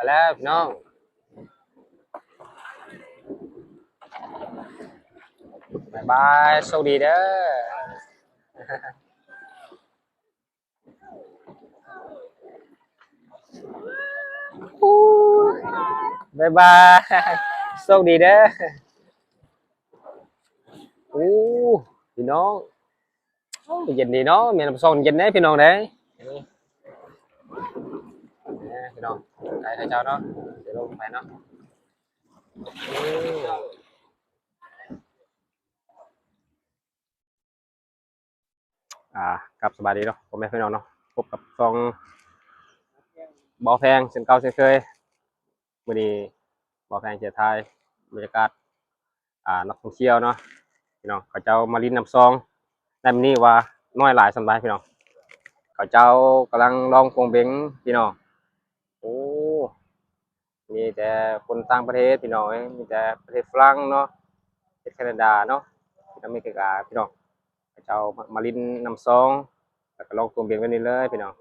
แล้วพี่น้องบ๊ายบายโชคดีเด้อบายบายโชคดีเด้อโอ้พี่น้องเย็นดีเนาะมีน้ำส้มเย็นเด้พี่น้องเด้พี่น้องไปให้เจ้าเนาะเดี๋ยวลงไปเนาะกับสบายดีเนาะผมแม่พี่น้องเนาะพบกับซองบ่อแพงเช่นเก่าเช่นเคยมื้อนี้บ่อแพงเสียทายบรรยากาศนักท่องเที่ยวเนาะพี่น้องเขาเจ้ามาลิ้นน้ำซองในมื้อนี้ว่าน้อยหลายสำหรับพี่น้องเขาเจ้ากำลังลองโปงเบงพี่น้องโอ้มีแต่คนต่างประเทศพี่น้องเอ้ยมีแต่ประเทศฝรั่งเนาะประเทศแคนาดาเนาะอเมริกาพี่น้องเขาเจ้ามาลิ้นน้ำซองแล้วก็ลองโปงเบงไว้นี่เลยพี่น้อง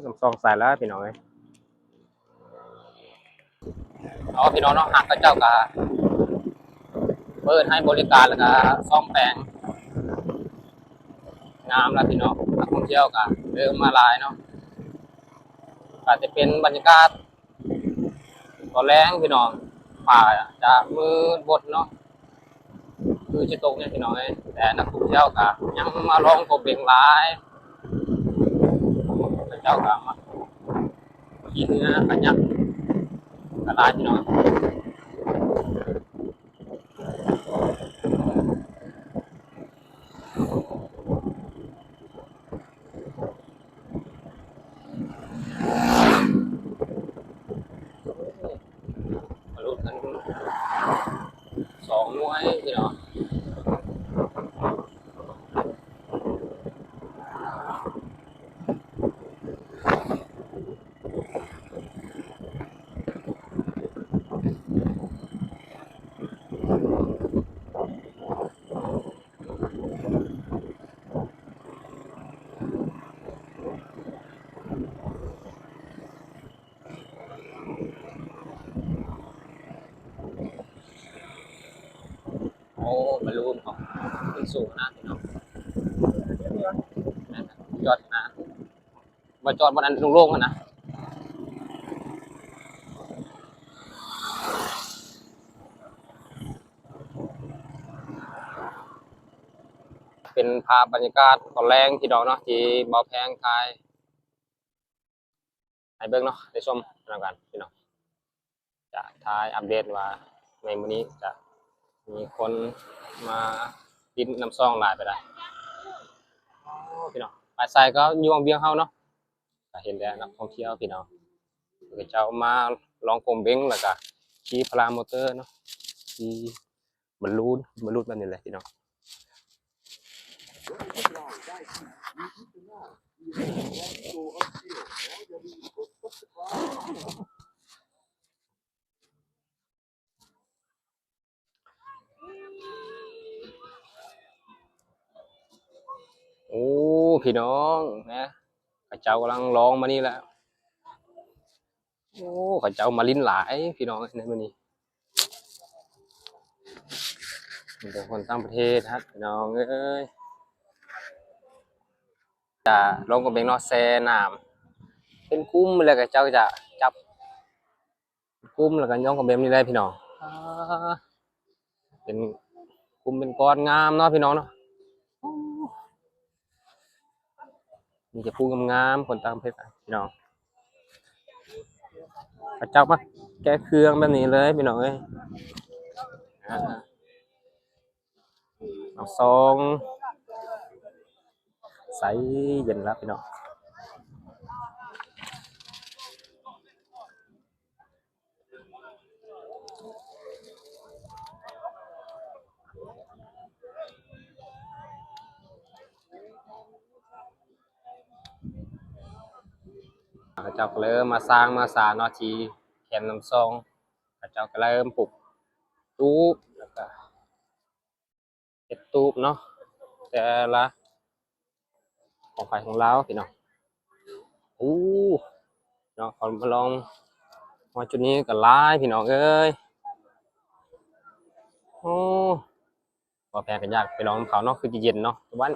น้ำซองใส่แล้วพี่น้องเอ้ยเอาพี่น้องเนาะหากเขาเจ้าก็เปิดให้บริการแล้วก็ซ่อมแปลงงามแล้วพี่น้องนักท่องเที่ยวก็เริ่มมาหลายเนาะอาจจะเป็นบรรยากาศตอนแรงพี่น้องป่าจะมืดบดเนาะคือจะตกเนี่ยพี่น้องเอ้ยแต่นักท่องเที่ยวก็ยังมาลองกบเบ่งหลายเจ้าก็มากินเนื้อกันยักกระไรพี่น้องมาลุ้นกันสองมวยพี่น้องโอ้มาลุ้นของขึ้นสูงนะพี่น้องจอดนะมาจอดบนนั้นโล่งๆกันนะเป็นภาพบรรยากาศตอนแรงพี่น้องเนาะที่บ่อแพงทายให้เบิ่งเนาะได้ชมกันพี่น้องจะทายอัปเดตว่าในมื้อนี้จะมีคนมากินน้ำซองหลายไปได้พี่น้องปลายสายก็ยวงเวียงเฮาเนาะก็เห็นแล้วนักท่องเที่ยวพี่น้องก็จะเอามาลองโกงเบ้งแล้วก็ขี่พารามอเตอร์เนาะขี่บรรลุแบบนี้แหละพี่น้องโอ้พี่น้องนะข้าเจ้ากำลังลองมานี่แหละโอ้ข้าเจ้ามาลิ้นหลายพี่น้องในมื้อนี้มีแต่คนต่างประเทศครับพี่น้องเอ้ยจะลงกับเบงเนาะแซ่น้ำเป็นกุ้มแล้วก็เจ้าจะจับกุ้มแล้วก็ย่องกับเบงนี่เลยพี่น้องเป็นกุ้มเป็นก้อนงามเนาะพี่น้องเนาะมีแต่ผู้งามๆคนต่างประเทศพี่น้องข้าเจ้ามาแก้เครื่องแบบนี้เลยพี่น้องเอ้ยน้ำซองใสเย็นแล้วพี่น้องข้าเจ้าก็เริ่มมาสร้างมาสานเนาะที่แคนน้ำซองข้าเจ้าก็เริ่มปลูกตูบแล้วก็เฮ็ดตูบเนาะแต่ละของฝ่ายของเราพี่น้องอู้ เนาะขอมาลองมาจุดนี้ก็หลายพี่น้องเอ้ยโอ้บ่แพงกันยากไปลองน้ำเขาเนาะคือจะเย็นเนาะแต่ว่า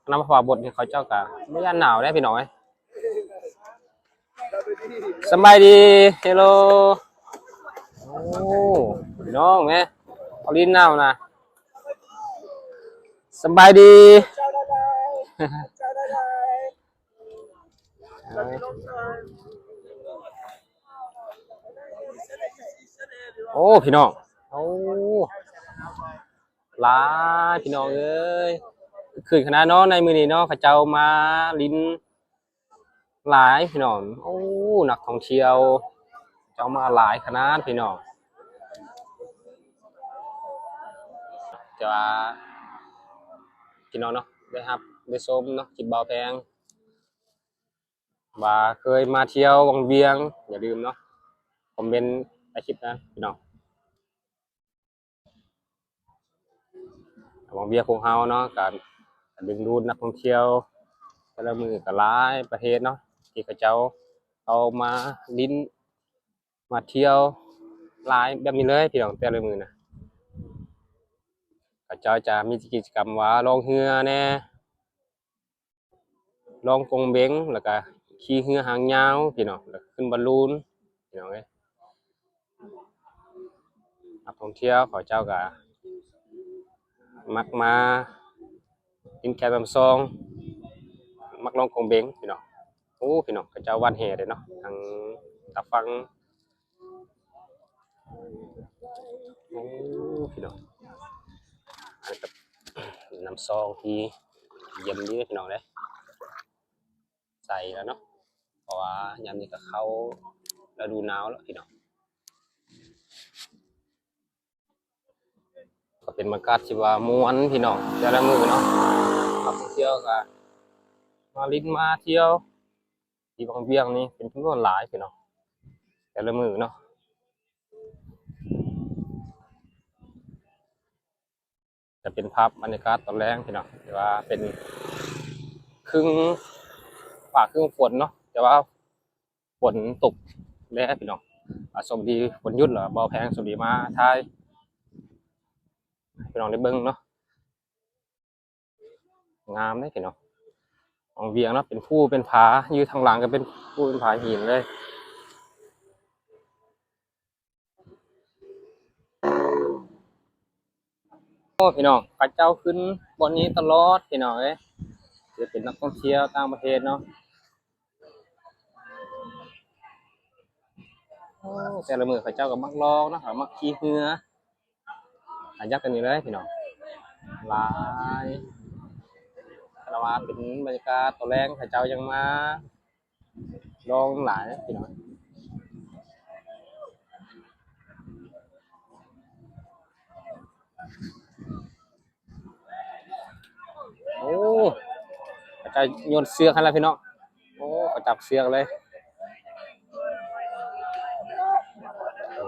น้ำฟ้าบดที่เขาเจ้าก็ไม่ย่านหนาวได้พี่น้องเอ้ยสบายดีเฮลโลโอ้พี่น้องแม่เอาลิ้นหนาวนะสบายดีโอ้พี่น้องโอ้หลายพี่น้องเอ้ยคืนคณะเนาะในมือนี้เนาะเขาเจ้ามาลิ้นหลายพี่น้องโอ้นักท่องเที่ยวเจ้ามาหลายคณะพี่น้องแต่ว่าพี่น้องเนาะได้ครับได้ชมเนาะจิบเบาแพงว่าเคยมาเที่ยววังเวียงอย่าลืมเนาะคอมเมนต์ใต้คลิปนะพี่น้องวังเวียงของเฮาเนาะการดึงดูดนักท่องเที่ยวแต่ละมือก็หลายประเทศเนาะที่เขาเจ้าเอามาลิ้นมาเที่ยวหลายแบบนี้เลยพี่น้องแต่ละมือนะเขาเจ้าจะมีกิจกรรมว่าลงเรือแน่ลงกงเบงแล้วก็ขี่เรือหางยาวพี่น้องแล้วขึ้นบอลลูนพี่น้องเอ้ยนักท่องเที่ยวเขาเจ้าก็มักมากินแคมป์ซองมักลงกงเบงพี่น้องโอ้พี่น้องเขาเจ้าวันแห่เลยเนาะทางตะฟังโอ้พี่น้องอันนี้ก็น้ำซองที่เย็นดีพี่น้องเลยใส่แล้วเนาะเพราะว่ายามนี้ก็เข้าฤดูหนาวแล้วพี่น้องก็เป็นบรรยากาศที่ว่าม่วนพี่น้องแต่ละมือเนาะนักท่องเที่ยวก็มาลิ้นมาเที่ยวที่บางเวียงนี่เป็นจำนวนหลายพี่น้องแต่ละมือเนาะจะเป็นภาพบรรยากาศตอนแรกพี่น้องแต่ว่าเป็นครึ่งฝ่าครึ่งฝนเนาะแต่ว่าฝนตกแล้วพี่น้องสมดีฝนหยุดเหรอบ่แพงสมดีมาทายพี่น้องได้เบิ่งเนาะงามเลยพี่น้องของเวียงเนาะเป็นผู้เป็นผาอยู่ทางหลังก็เป็นผู้เป็นผาหินเลยโอ้พี่น้องข้าเจ้าขึ้นบนนี้ตลอดพี่น้องเอ้ยจะเป็นนักท่องเที่ยวต่างประเทศเนาะโอ้แต่ละมือข้าเจ้าก็มักลองเนาะมักขี่เรือหายักกันนี่เลยพี่น้องหลายเรามาเป็นบรรยากาศตอนแรกข้าเจ้ายังมาลองหลายพี่น้องโอ้ข้าเจ้าโยนเสือกให้แล้วพี่น้องโอ้เขาจับเสือกเลยโอ้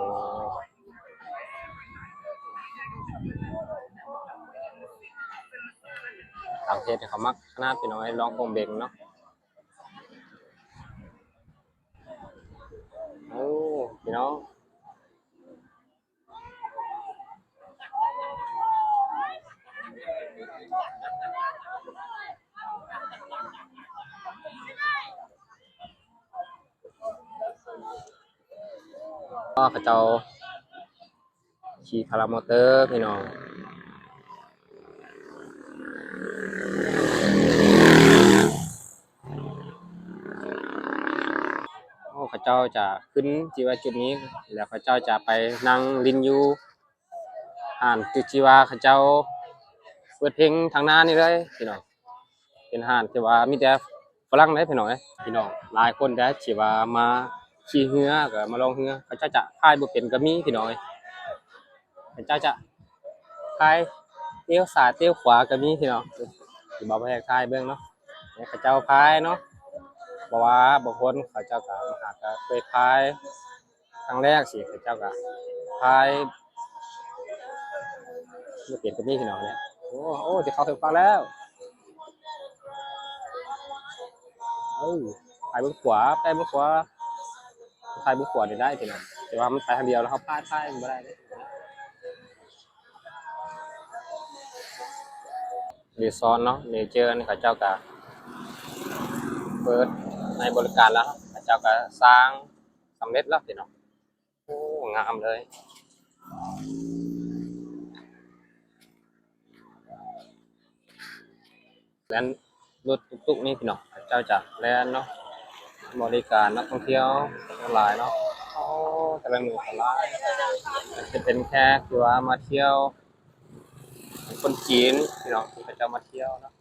ต่างประเทศเนี่ยเขามักขนาดพี่น้องให้ลองกงเบงเนาะโอ้พี่น้องก็เขาเจ้าขี่พารามอเตอร์พี่น้องโอ้เขาเจ้าจะขึ้นจีว่าจุดนี้แล้วเขาเจ้าจะไปนั่งลินยูอ่านจุดจีว่าเขาเจ้าเปิดเพลงทางหน้านี่เลยพี่น้องเป็นห้านที่ว่ามีแต่ฝรั่งได้พี่น้องพี่น้องหลายคนได้ที่ว่ามาขี่เรือก็มาลองเรือเขาเจ้าจะพายบ่เป็นก็มีพี่น้องเขาเจ้าจะพายเตี้ยวซ้ายเตี้ยวขวาก็มีพี่น้องที่บ่าวแพรกทายเบิ่งเนาะเขาเจ้าพายเนาะเพราะว่าบางคนเขาเจ้าก็มาหาก็เคยพายครั้งแรกสิเขาเจ้าก็พายบ่เป็นก็มีพี่น้องเนี่ยโอ้โอ้จะเข้าถึงฝั่งแล้วเออไปเบิ่งขวาไปเบิ่งขวา ายบุกขวดได้พี่น้องแต่ว่ามันไปทางเดียวแล้วเขาพายมันไม่ได้รีสอร์ทเนาะเนเจอร์นี่เขาเจ้าก็เปิดในบริการแล้วเขาเจ้าก็สร้างสำเร็จแล้วพี่น้องโอ้งามเลยแล้วรถตุกๆนี่พี่น้องเขาเจ้าจะแล่นเนาะบริการนักท่องเที่ยวหลายเนาะโอ้แต่ละหนึ่งหลายจะเป็นแค่ที่ว่ามาเที่ยวคนจีนพี่น้องที่เขาเจ้ามาเที่ยวเนาะ